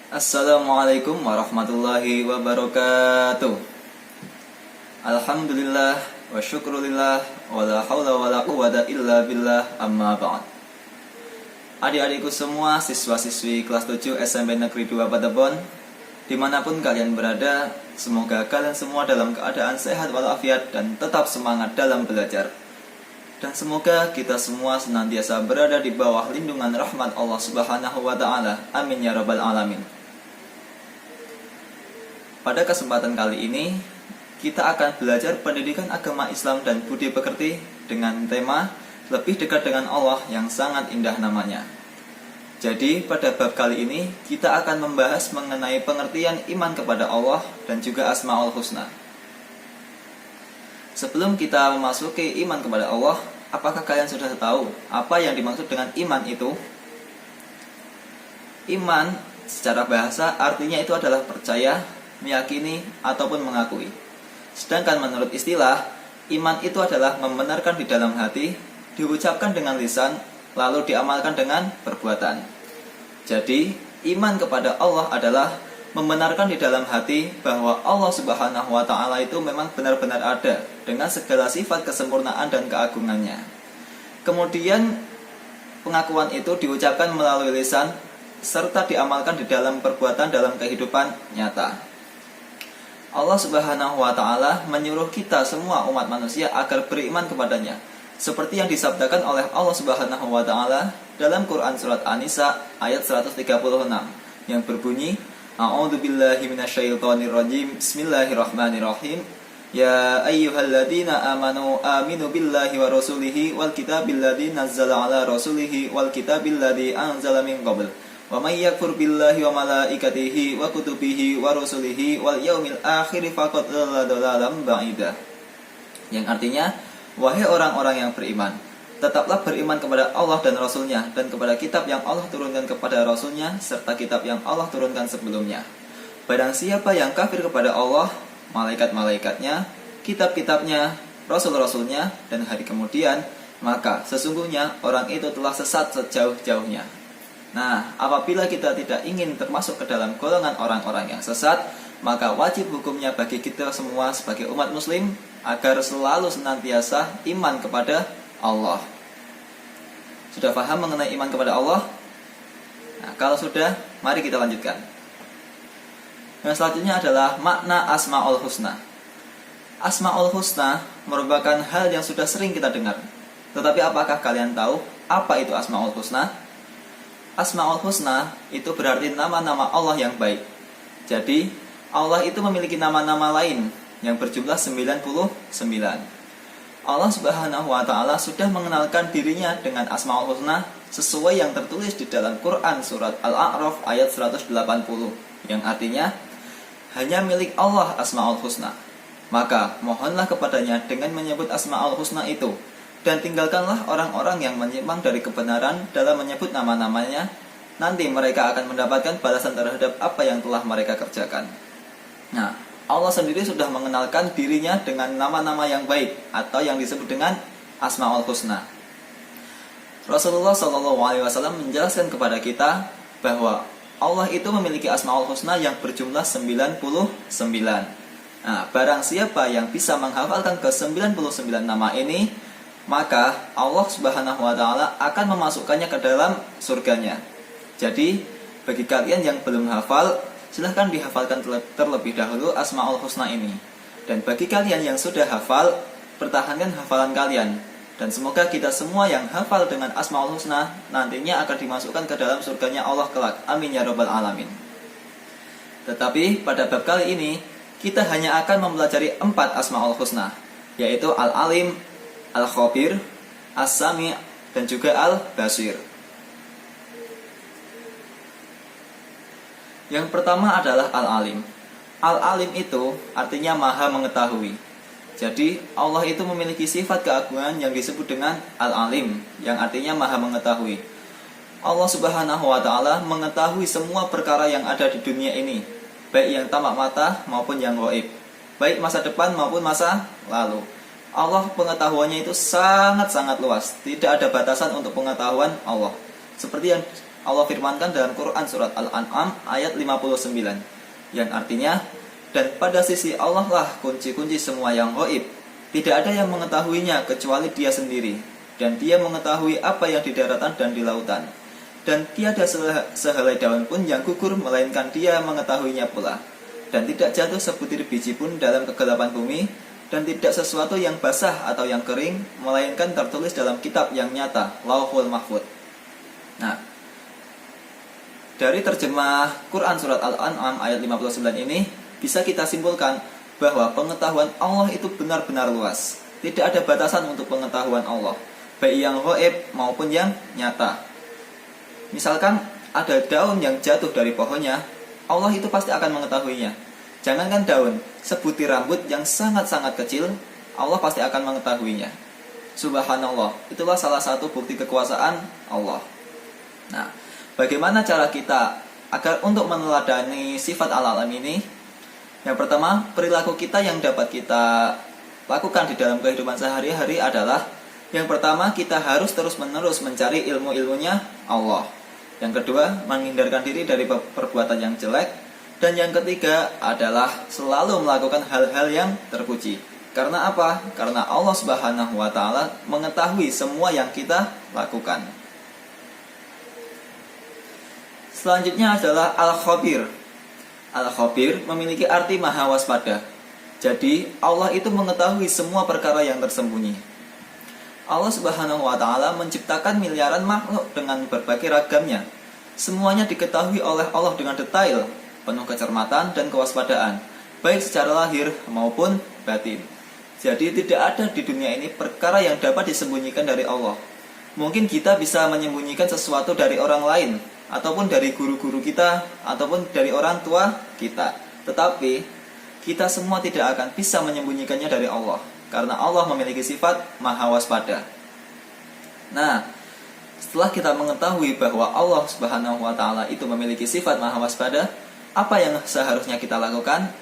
Assalamualaikum warahmatullahi wabarakatuh. Alhamdulillah wa syukrulillah wa la hawla wa la quwwata illa billah, amma ba'd. Adik-adikku semua, siswa-siswi kelas 7 SMP Negeri 2 Patebon, dimanapun kalian berada, semoga kalian semua dalam keadaan sehat walafiat dan tetap semangat dalam belajar. Dan semoga kita semua senantiasa berada di bawah lindungan rahmat Allah Subhanahu wa ta'ala. Amin ya rabbal alamin. Pada kesempatan kali ini, kita akan belajar pendidikan agama Islam dan budi pekerti dengan tema lebih dekat dengan Allah yang sangat indah namanya. Jadi, pada bab kali ini, kita akan membahas mengenai pengertian iman kepada Allah dan juga Asmaul Husna. Sebelum kita memasuki iman kepada Allah, apakah kalian sudah tahu apa yang dimaksud dengan iman itu? Iman secara bahasa artinya itu adalah percaya, meyakini, ataupun mengakui. Sedangkan menurut istilah, iman itu adalah membenarkan di dalam hati, diucapkan dengan lisan, lalu diamalkan dengan perbuatan. Jadi, iman kepada Allah adalah membenarkan di dalam hati bahwa Allah Subhanahu wa ta'ala itu memang benar-benar ada dengan segala sifat kesempurnaan dan keagungannya. Kemudian pengakuan itu diucapkan melalui lisan serta diamalkan di dalam perbuatan dalam kehidupan nyata. Allah Subhanahu wa ta'ala menyuruh kita semua umat manusia agar beriman kepadanya, seperti yang disabdakan oleh Allah Subhanahu wa ta'ala dalam Quran surat An-Nisa ayat 136 yang berbunyi, A'udzu billahi minasyaitonir rajim. Bismillahirrahmanirrahim. Ya ayyuhalladzina amanu aminu billahi wa rasulihi wal kitabil ladzi nazzala ala rasulihi wal kitabil ladzi anzala min qabl. Wa may yakfur billahi wa malaikatihi wa kutubihi wa rusulihi wal yaumil akhir faqad dhalla dhalalan ba'ida. Yang artinya, wahai orang-orang yang beriman, tetaplah beriman kepada Allah dan Rasulnya, dan kepada kitab yang Allah turunkan kepada Rasulnya, serta kitab yang Allah turunkan sebelumnya. Barang siapa yang kafir kepada Allah, malaikat-malaikatnya, kitab-kitabnya, rasul-rasulnya, dan hari kemudian, maka sesungguhnya orang itu telah sesat sejauh-jauhnya. Nah, apabila kita tidak ingin termasuk ke dalam golongan orang-orang yang sesat, maka wajib hukumnya bagi kita semua sebagai umat muslim agar selalu senantiasa iman kepada Allah. Sudah paham mengenai iman kepada Allah? Nah, kalau sudah, mari kita lanjutkan. Yang selanjutnya adalah makna Asmaul Husna. Asmaul Husna merupakan hal yang sudah sering kita dengar. Tetapi apakah kalian tahu apa itu Asmaul Husna? Asmaul Husna itu berarti nama-nama Allah yang baik. Jadi, Allah itu memiliki nama-nama lain yang berjumlah 99. Allah Subhanahu wa ta'ala sudah mengenalkan dirinya dengan Asmaul Husna sesuai yang tertulis di dalam Quran surat Al-A'raf ayat 180, yang artinya, hanya milik Allah Asmaul Husna. Maka mohonlah kepadanya dengan menyebut Asmaul Husna itu, dan tinggalkanlah orang-orang yang menyimpang dari kebenaran dalam menyebut nama-namanya. Nanti mereka akan mendapatkan balasan terhadap apa yang telah mereka kerjakan. Nah, Allah sendiri sudah mengenalkan dirinya dengan nama-nama yang baik atau yang disebut dengan Asmaul Husna. Rasulullah SAW menjelaskan kepada kita bahwa Allah itu memiliki Asmaul Husna yang berjumlah 99. Nah, barang siapa yang bisa menghafalkan ke 99 nama ini, maka Allah Subhanahu wa ta'ala akan memasukkannya ke dalam surganya. Jadi, bagi kalian yang belum hafal, silahkan dihafalkan terlebih dahulu Asmaul Husna ini. Dan bagi kalian yang sudah hafal, pertahankan hafalan kalian. Dan semoga kita semua yang hafal dengan Asmaul Husna nantinya akan dimasukkan ke dalam surganya Allah kelak. Amin ya rabbal alamin. Tetapi pada bab kali ini, kita hanya akan mempelajari 4 Asmaul Husna, yaitu Al-Alim, Al-Khabir, As-Sami', dan juga Al-Basir. Yang pertama adalah Al-Alim. Al-Alim itu artinya maha mengetahui. Jadi Allah itu memiliki sifat keagungan yang disebut dengan Al-Alim, yang artinya maha mengetahui. Allah Subhanahu wa ta'ala mengetahui semua perkara yang ada di dunia ini, baik yang tamak mata maupun yang gaib, baik masa depan maupun masa lalu. Allah pengetahuannya itu sangat-sangat luas, tidak ada batasan untuk pengetahuan Allah. Seperti yang Allah firmankan dalam Quran surat Al-An'am ayat 59, yang artinya, dan pada sisi Allah lah kunci-kunci semua yang gaib. Tidak ada yang mengetahuinya kecuali Dia sendiri, dan Dia mengetahui apa yang di daratan dan di lautan. Dan tiada sehelai daun pun yang gugur melainkan Dia mengetahuinya pula. Dan tidak jatuh sebutir biji pun dalam kegelapan bumi, dan tidak sesuatu yang basah atau yang kering melainkan tertulis dalam kitab yang nyata, Lauhul Mahfuz. Nah, dari terjemah Quran surat Al-An'am ayat 59 ini bisa kita simpulkan bahwa pengetahuan Allah itu benar-benar luas. Tidak ada batasan untuk pengetahuan Allah, baik yang gaib maupun yang nyata. Misalkan ada daun yang jatuh dari pohonnya, Allah itu pasti akan mengetahuinya. Jangankan daun, sebutir rambut yang sangat-sangat kecil, Allah pasti akan mengetahuinya. Subhanallah, itulah salah satu bukti kekuasaan Allah. Nah, bagaimana cara kita agar untuk meneladani sifat al-alam ini? Yang pertama, perilaku kita yang dapat kita lakukan di dalam kehidupan sehari-hari adalah, yang pertama, kita harus terus-menerus mencari ilmu-ilmunya Allah. Yang kedua, menghindarkan diri dari perbuatan yang jelek. Dan yang ketiga adalah selalu melakukan hal-hal yang terpuji. Karena apa? Karena Allah Subhanahu wa Ta'ala mengetahui semua yang kita lakukan. Selanjutnya adalah Al-Khabir. Al-Khabir memiliki arti maha waspada. Jadi Allah itu mengetahui semua perkara yang tersembunyi. Allah Subhanahu wa Ta'ala menciptakan miliaran makhluk dengan berbagai ragamnya. Semuanya diketahui oleh Allah dengan detail, penuh kecermatan dan kewaspadaan, baik secara lahir maupun batin. Jadi tidak ada di dunia ini perkara yang dapat disembunyikan dari Allah. Mungkin kita bisa menyembunyikan sesuatu dari orang lain, ataupun dari guru-guru kita, ataupun dari orang tua kita. Tetapi kita semua tidak akan bisa menyembunyikannya dari Allah, karena Allah memiliki sifat maha waspada. Nah, setelah kita mengetahui bahwa Allah Subhanahu wa Ta'ala itu memiliki sifat maha waspada, apa yang seharusnya kita lakukan?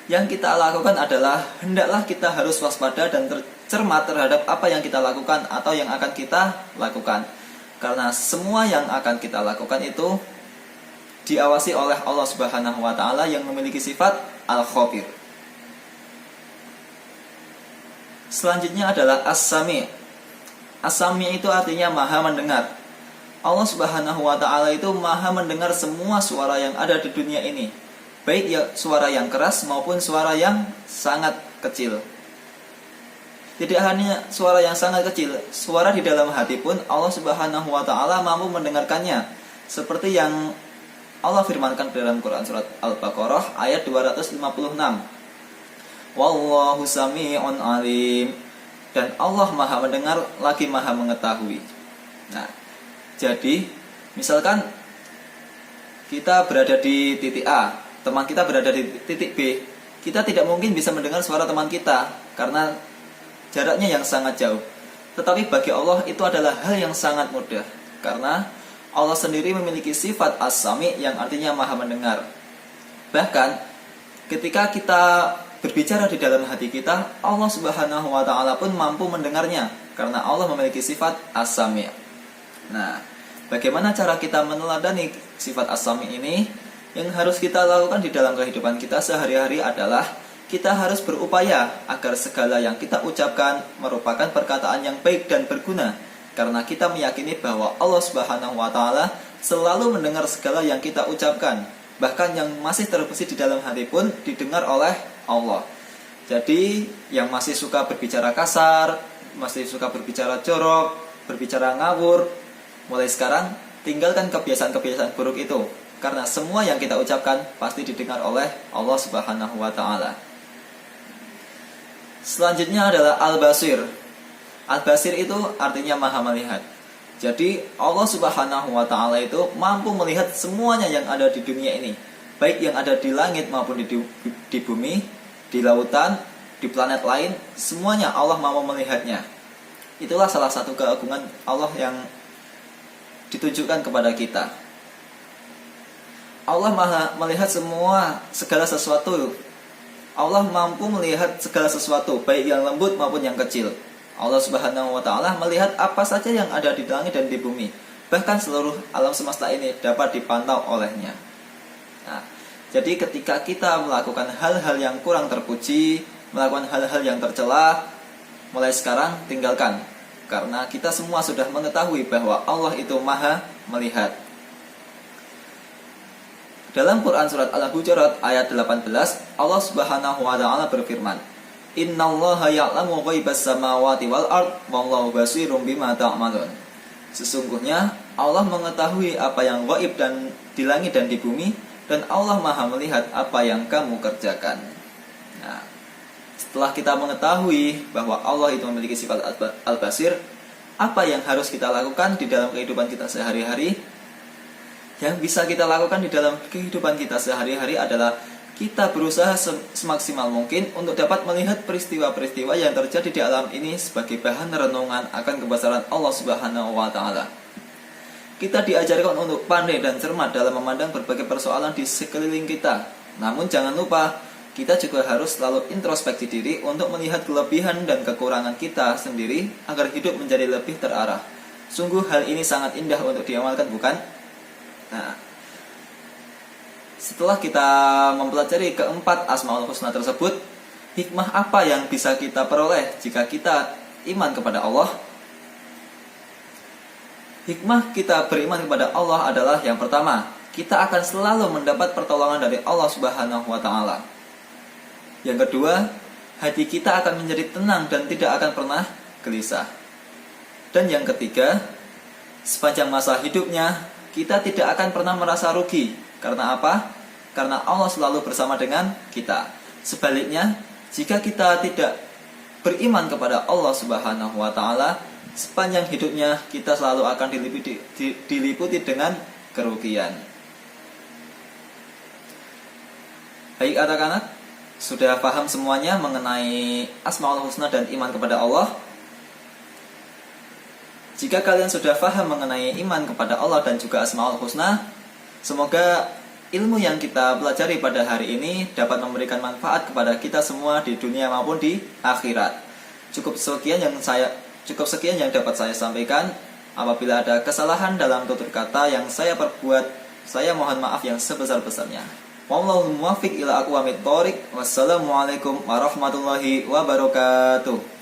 Yang kita lakukan adalah hendaklah kita harus waspada dan cermat terhadap apa yang kita lakukan atau yang akan kita lakukan. Karena semua yang akan kita lakukan itu diawasi oleh Allah Subhanahu wa Ta'ala yang memiliki sifat Al-Khabir. Selanjutnya adalah As-Sami'. As-Sami' itu artinya maha mendengar. Allah Subhanahu wa Ta'ala itu maha mendengar semua suara yang ada di dunia ini, baik ya suara yang keras maupun suara yang sangat kecil. Tidak hanya suara yang sangat kecil, suara di dalam hati pun Allah Subhanahu wa Ta'ala mampu mendengarkannya. Seperti yang Allah firmankan dalam Quran surat Al-Baqarah ayat 256. Wallahu sami'un alim. Dan Allah maha mendengar lagi maha mengetahui. Nah, jadi misalkan kita berada di titik A, teman kita berada di titik B, kita tidak mungkin bisa mendengar suara teman kita karena jaraknya yang sangat jauh. Tetapi bagi Allah itu adalah hal yang sangat mudah, karena Allah sendiri memiliki sifat As-Sami' yang artinya maha mendengar. Bahkan ketika kita berbicara di dalam hati kita, Allah Subhanahu wa Ta'ala pun mampu mendengarnya, karena Allah memiliki sifat As-Sami'. Nah, bagaimana cara kita meneladani sifat As-Sami' ini? Yang harus kita lakukan di dalam kehidupan kita sehari-hari adalah kita harus berupaya agar segala yang kita ucapkan merupakan perkataan yang baik dan berguna, karena kita meyakini bahwa Allah Subhanahu wa Ta'ala selalu mendengar segala yang kita ucapkan, bahkan yang masih terbesit di dalam hati pun didengar oleh Allah. Jadi yang masih suka berbicara kasar, masih suka berbicara jorok, berbicara ngawur, mulai sekarang tinggalkan kebiasaan-kebiasaan buruk itu, karena semua yang kita ucapkan pasti didengar oleh Allah Subhanahu wa Ta'ala. Selanjutnya adalah Al-Basir. Al-Basir itu artinya maha melihat. Jadi Allah Subhanahu wa Ta'ala itu mampu melihat semuanya yang ada di dunia ini, baik yang ada di langit maupun di bumi, di lautan, di planet lain, semuanya Allah mampu melihatnya. Itulah salah satu keagungan Allah yang ditunjukkan kepada kita. Allah maha melihat segala sesuatu. Allah mampu melihat segala sesuatu, baik yang lembut maupun yang kecil. Allah Subhanahu wa Ta'ala melihat apa saja yang ada di langit dan di bumi, bahkan seluruh alam semesta ini dapat dipantau olehnya. Nah, jadi ketika kita melakukan hal-hal yang kurang terpuji, melakukan hal-hal yang tercela, mulai sekarang tinggalkan, karena kita semua sudah mengetahui bahwa Allah itu maha melihat. Dalam Quran surat Al-Hujurat ayat 18, Allah Subhanahu wa taala berfirman, "Innallaha ya'lamu ghaibas samawati wal ard wallahu basirum bima ta'malun." Sesungguhnya Allah mengetahui apa yang gaib dan di langit dan di bumi, dan Allah maha melihat apa yang kamu kerjakan. Nah, setelah kita mengetahui bahwa Allah itu memiliki sifat al-basir, apa yang harus kita lakukan di dalam kehidupan kita sehari-hari? Yang bisa kita lakukan di dalam kehidupan kita sehari-hari adalah kita berusaha semaksimal mungkin untuk dapat melihat peristiwa-peristiwa yang terjadi di alam ini sebagai bahan renungan akan kebesaran Allah Subhanahu wa taala. Kita diajarkan untuk pandai dan cermat dalam memandang berbagai persoalan di sekeliling kita. Namun jangan lupa, kita juga harus selalu introspeksi diri untuk melihat kelebihan dan kekurangan kita sendiri agar hidup menjadi lebih terarah. Sungguh hal ini sangat indah untuk diamalkan, bukan? Nah, setelah kita mempelajari keempat Asmaul Husna tersebut, hikmah apa yang bisa kita peroleh jika kita iman kepada Allah? Hikmah kita beriman kepada Allah adalah yang pertama, kita akan selalu mendapat pertolongan dari Allah Subhanahu wa taala. Yang kedua, hati kita akan menjadi tenang dan tidak akan pernah gelisah. Dan yang ketiga, sepanjang masa hidupnya kita tidak akan pernah merasa rugi. Karena apa? Karena Allah selalu bersama dengan kita. Sebaliknya, jika kita tidak beriman kepada Allah Subhanahu wa taala, sepanjang hidupnya kita selalu akan diliputi dengan kerugian. Baik anak-anak, sudah paham semuanya mengenai Asmaul Husna dan iman kepada Allah? Jika kalian sudah paham mengenai iman kepada Allah dan juga Asmaul Husna, semoga ilmu yang kita pelajari pada hari ini dapat memberikan manfaat kepada kita semua di dunia maupun di akhirat. Cukup sekian yang dapat saya sampaikan. Apabila ada kesalahan dalam tutur kata yang saya perbuat, saya mohon maaf yang sebesar-besarnya. Wallahul muwaffiq ila aqwamit thoriq. Wassalamualaikum warahmatullahi wabarakatuh.